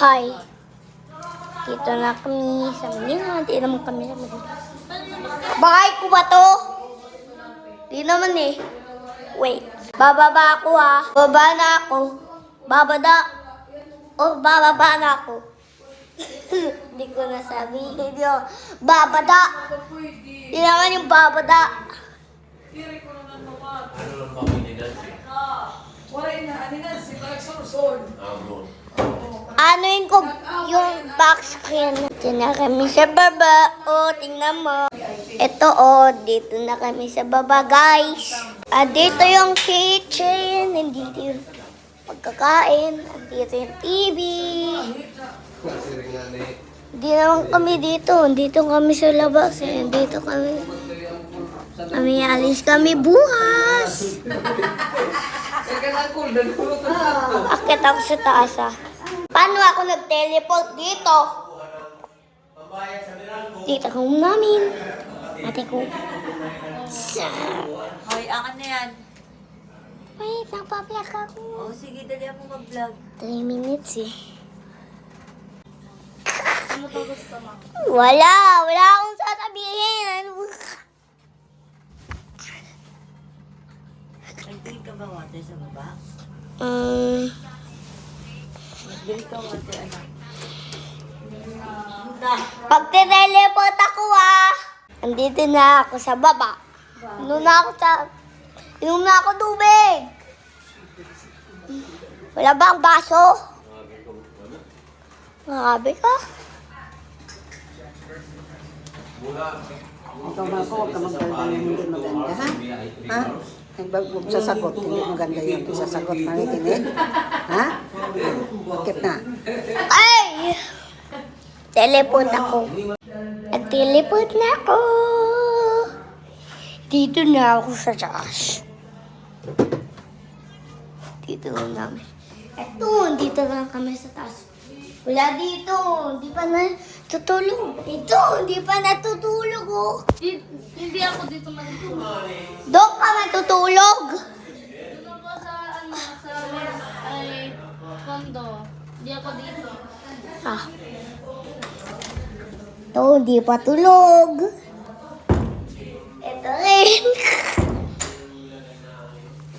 Hi. Dito na kami sa Manila. Di naman kami sa Manila. Bahay ko ba to? Di naman eh. Wait. Bababa ako ah. Baba na ako. Bababa na ako. Hindi ko nasabihin yun. Babada. Di naman yung babada. Anuin ko yung back screen. Dito na kami sa baba. O, tingnan mo. Ito dito na kami sa baba, guys. Dito yung kitchen. Nandito yung pagkakain. Nandito yung TV. Hindi naman kami dito. Dito kami sa labas. Dito kami. Alis kami bukas. Akit ako sa taas Paano ako nag-teleport dito? Dito ako namin. Ate ko. Hoy, akan na yan. Wait, nagpa-vlog ako. Oh, sige, dali ako mag-vlog. 3 minutes eh. Ano to gusto mo? Wala akong sasabihin. Nag-drink ka ba water sa baba? Nag-drink ka water, anak. Pag tineleport ako andito na ako sa baba. Inom na ako tubig. Wala ba ang baso? Grabe ka. Ikaw na ako, huwag ka magdalda ng hindi maganda, ha? Ha? Huwag sasagot, hindi maganda yung sasagot na nitinig. Ha? Bakit na? Ay! Teleport ako. Nag-teleport na ako. Dito na ako sa taas. Dito lang namin. Dito lang kami sa taas. Wala dito. Hindi pa natutulog. Hindi pa natutulog Hindi ako dito matutulog. Doon ka matutulog. Doon ako sa kondo. Hindi ako dito. Hindi pa tulog. Ito rin.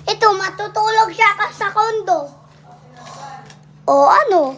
Ito, matutulog siya sa kondo. O ano?